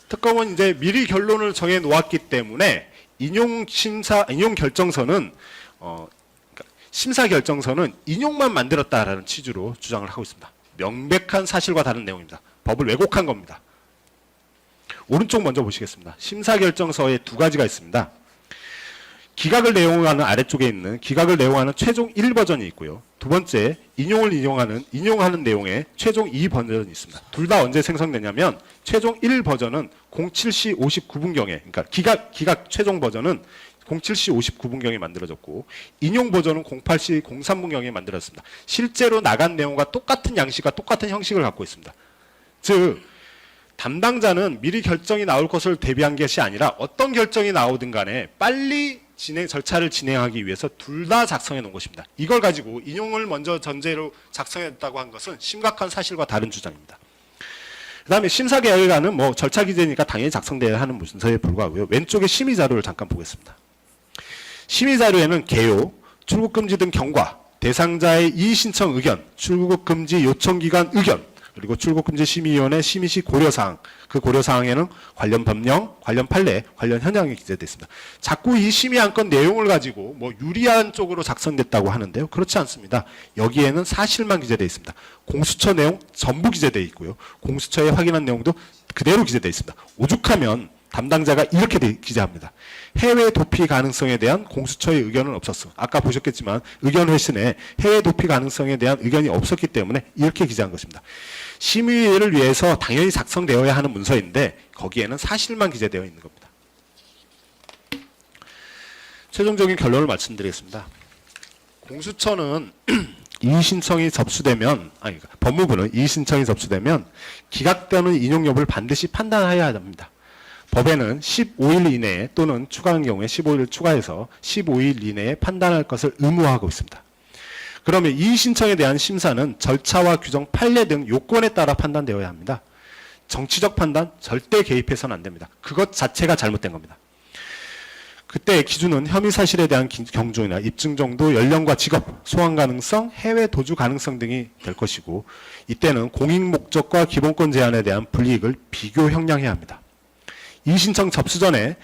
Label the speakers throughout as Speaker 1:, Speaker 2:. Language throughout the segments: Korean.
Speaker 1: 특검은 이제 미리 결론을 정해 놓았기 때문에 인용 결정서는 심사 결정서는 인용만 만들었다라는 취지로 주장을 하고 있습니다. 명백한 사실과 다른 내용입니다. 법을 왜곡한 겁니다. 오른쪽 먼저 보시겠습니다. 심사 결정서에 두 가지가 있습니다. 기각을 내용하는 아래쪽에 있는 기각을 내용하는 최종 1버전이 있고요. 두 번째 인용하는 내용의 최종 2버전이 있습니다. 둘 다 언제 생성되냐면 최종 1버전은 07시 59분경에 그러니까 기각 최종 버전은 07시 59분경에 만들어졌고 인용 버전은 08시 03분경에 만들어졌습니다. 실제로 나간 내용과 똑같은 양식과 똑같은 형식을 갖고 있습니다. 즉 담당자는 미리 결정이 나올 것을 대비한 것이 아니라 어떤 결정이 나오든 간에 빨리 절차를 진행하기 위해서 둘 다 작성해 놓은 것입니다. 이걸 가지고 인용을 먼저 전제로 작성했다고 한 것은 심각한 사실과 다른 주장입니다. 그 다음에 심사계획안은 뭐 절차 기재니까 당연히 작성돼야 하는 문서에 불과하고요. 왼쪽에 심의 자료를 잠깐 보겠습니다. 심의 자료에는 개요, 출국 금지 등 경과, 대상자의 이의 신청 의견, 출국 금지 요청 기간 의견, 그리고 출국금지 심의위원회 심의 시 고려사항, 그 고려사항에는 관련 법령, 관련 판례, 관련 현황이 기재되어 있습니다. 자꾸 이 심의 안건 내용을 가지고 뭐 유리한 쪽으로 작성됐다고 하는데요. 그렇지 않습니다. 여기에는 사실만 기재되어 있습니다. 공수처 내용 전부 기재되어 있고요. 공수처에 확인한 내용도 그대로 기재되어 있습니다. 오죽하면 담당자가 이렇게 기재합니다. 해외 도피 가능성에 대한 공수처의 의견은 없었어. 아까 보셨겠지만 의견 회신에 해외 도피 가능성에 대한 의견이 없었기 때문에 이렇게 기재한 것입니다. 심의를 위해서 당연히 작성되어야 하는 문서인데 거기에는 사실만 기재되어 있는 겁니다. 최종적인 결론을 말씀드리겠습니다. 공수처는 이의신청이 접수되면 법무부는 이의신청이 접수되면 기각 또는 인용 여부를 반드시 판단해야 합니다. 법에는 15일 이내에 또는 추가한 경우에 15일 추가해서 15일 이내에 판단할 것을 의무화하고 있습니다. 그러면 이의 신청에 대한 심사는 절차와 규정, 판례 등 요건에 따라 판단되어야 합니다. 정치적 판단 절대 개입해서는 안 됩니다. 그것 자체가 잘못된 겁니다. 그때 기준은 혐의 사실에 대한 경종이나 입증 정도, 연령과 직업, 소환 가능성, 해외 도주 가능성 등이 될 것이고 이때는 공익 목적과 기본권 제한에 대한 불이익을 비교 형량해야 합니다. 이의 신청 접수 전에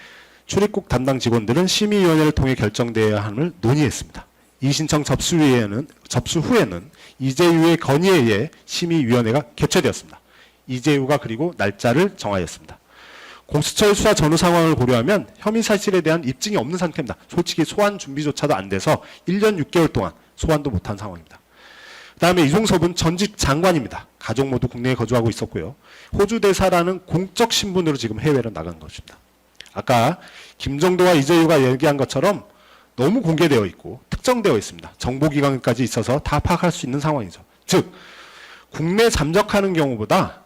Speaker 1: 출입국 담당 직원들은 심의위원회를 통해 결정되어야 함을 논의했습니다. 이의 신청 접수 후에는 이재유의 건의에 의해 심의위원회가 개최되었습니다. 이재유가 그리고 날짜를 정하였습니다. 공수처의 수사 전후 상황을 고려하면 혐의 사실에 대한 입증이 없는 상태입니다. 솔직히 소환 준비조차도 안 돼서 1년 6개월 동안 소환도 못한 상황입니다. 그 다음에 이종섭은 전직 장관입니다. 가족 모두 국내에 거주하고 있었고요. 호주 대사라는 공적 신분으로 지금 해외로 나간 것입니다. 아까 김정도와 이재유가 얘기한 것처럼 너무 공개되어 있고 특정되어 있습니다. 정보기관까지 있어서 다 파악할 수 있는 상황이죠. 즉 국내에서 잠적하는 경우보다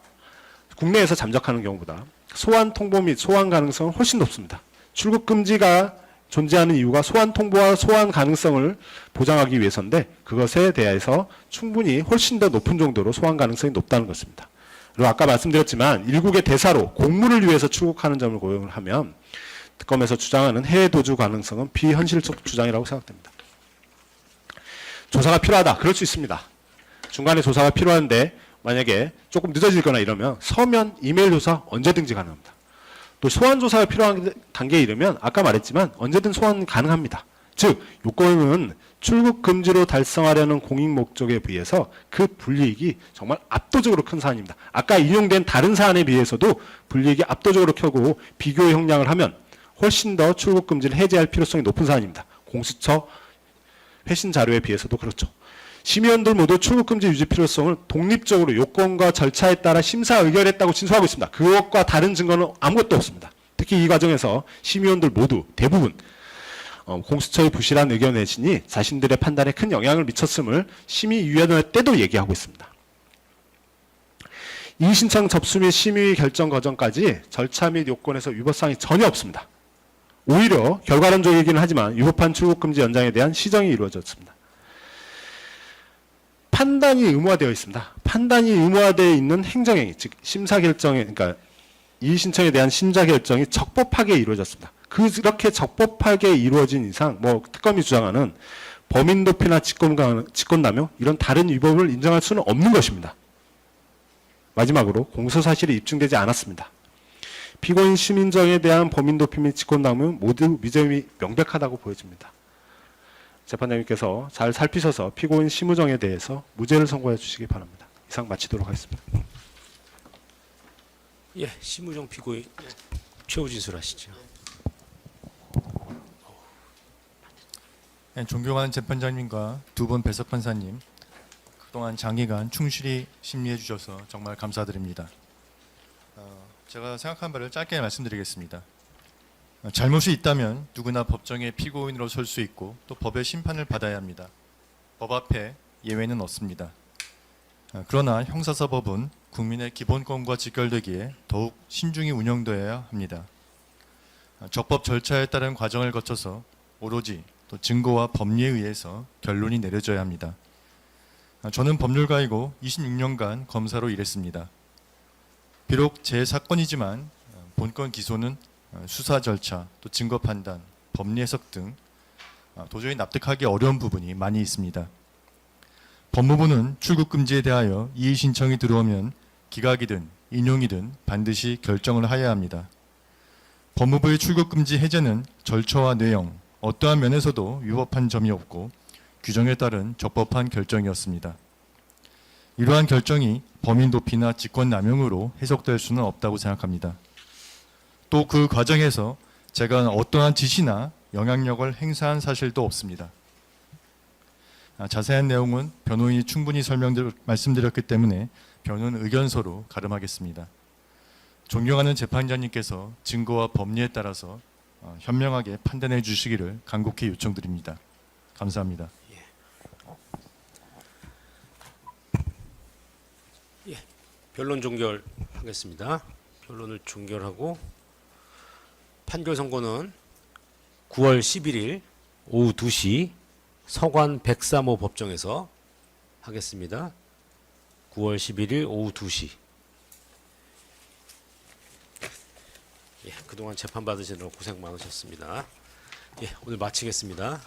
Speaker 1: 소환 통보 및 소환 가능성은 훨씬 높습니다. 출국 금지가 존재하는 이유가 소환 통보와 소환 가능성을 보장하기 위해서인데 그것에 대해서 충분히 훨씬 더 높은 정도로 소환 가능성이 높다는 것입니다. 그리고 아까 말씀드렸지만 일국의 대사로 공무를 위해서 출국하는 점을 고려를 하면 특검에서 주장하는 해외 도주 가능성은 비현실적 주장이라고 생각됩니다. 조사가 필요하다. 그럴 수 있습니다. 중간에 조사가 필요한데 만약에 조금 늦어지거나 이러면 서면 이메일 조사 언제든지 가능합니다. 또 소환 조사가 필요한 단계에 이르면 아까 말했지만 언제든 소환 가능합니다. 즉 요건은 출국 금지로 달성하려는 공익 목적에 비해서 그 불이익이 정말 압도적으로 큰 사안입니다. 아까 인용된 다른 사안에 비해서도 불이익이 압도적으로 크고 비교 형량을 하면 훨씬 더 출국 금지를 해제할 필요성이 높은 사안입니다. 공수처 회신 자료에 비해서도 그렇죠. 심의원들 모두 출국금지 유지 필요성을 독립적으로 요건과 절차에 따라 심사 의결했다고 진술하고 있습니다. 그것과 다른 증거는 아무것도 없습니다. 특히 이 과정에서 심의원들 모두 대부분 공수처의 부실한 의견 내신이 자신들의 판단에 큰 영향을 미쳤음을 심의위원회 때도 얘기하고 있습니다. 이의 신청 접수 및 심의 결정 과정까지 절차 및 요건에서 위법사항이 전혀 없습니다. 오히려 결과론적이기는 하지만 위법한 출국금지 연장에 대한 시정이 이루어졌습니다. 판단이 의무화되어 있습니다. 판단이 의무화되어 있는 행정행위, 즉 심사 결정에, 그러니까 이의 신청에 대한 심사 결정이 적법하게 이루어졌습니다. 그렇게 적법하게 이루어진 이상, 뭐 특검이 주장하는 범인 도피나 직권남용 이런 다른 위법을 인정할 수는 없는 것입니다. 마지막으로 공소 사실이 입증되지 않았습니다. 피고인 심인정에 대한 범인 도피 및 직권남용은 모두 무죄임이 명백하다고 보여집니다. 재판장님께서 잘 살피셔서 피고인 심우정에 대해서 무죄를 선고해 주시기 바랍니다. 이상 마치도록 하겠습니다.
Speaker 2: 예, 심우정 피고인 최후 진술하시죠.
Speaker 3: 네, 존경하는 재판장님과 두 분 배석 판사님, 그동안 장기간 충실히 심리해 주셔서 정말 감사드립니다. 제가 생각한 바를 짧게 말씀드리겠습니다. 잘못이 있다면 누구나 법정의 피고인으로 설 수 있고 또 법의 심판을 받아야 합니다. 법 앞에 예외는 없습니다. 그러나 형사사법은 국민의 기본권과 직결되기에 더욱 신중히 운영되어야 합니다. 적법 절차에 따른 과정을 거쳐서 오로지 또 증거와 법리에 의해서 결론이 내려져야 합니다. 저는 법률가이고 26년간 검사로 일했습니다. 비록 제 사건이지만 본건 기소는 수사 절차, 또 증거 판단, 법리 해석 등 도저히 납득하기 어려운 부분이 많이 있습니다. 법무부는 출국 금지에 대하여 이의 신청이 들어오면 기각이든 인용이든 반드시 결정을 하여야 합니다. 법무부의 출국 금지 해제는 절차와 내용, 어떠한 면에서도 위법한 점이 없고 규정에 따른 적법한 결정이었습니다. 이러한 결정이 범인 도피나 직권 남용으로 해석될 수는 없다고 생각합니다. 또 그 과정에서 제가 어떠한 지시나 영향력을 행사한 사실도 없습니다. 자세한 내용은 변호인이 충분히 말씀드렸기 때문에 변호인 의견서로 가름하겠습니다. 존경하는 재판장님께서 증거와 법리에 따라서 현명하게 판단해 주시기를 간곡히 요청드립니다. 감사합니다.
Speaker 2: 변론 종결하겠습니다. 변론을 종결하고 판결 선고는 9월 11일 오후 2시 서관 103호 법정에서 하겠습니다. 9월 11일 오후 2시. 그동안 재판 받으시느라 고생 많으셨습니다. 오늘 마치겠습니다.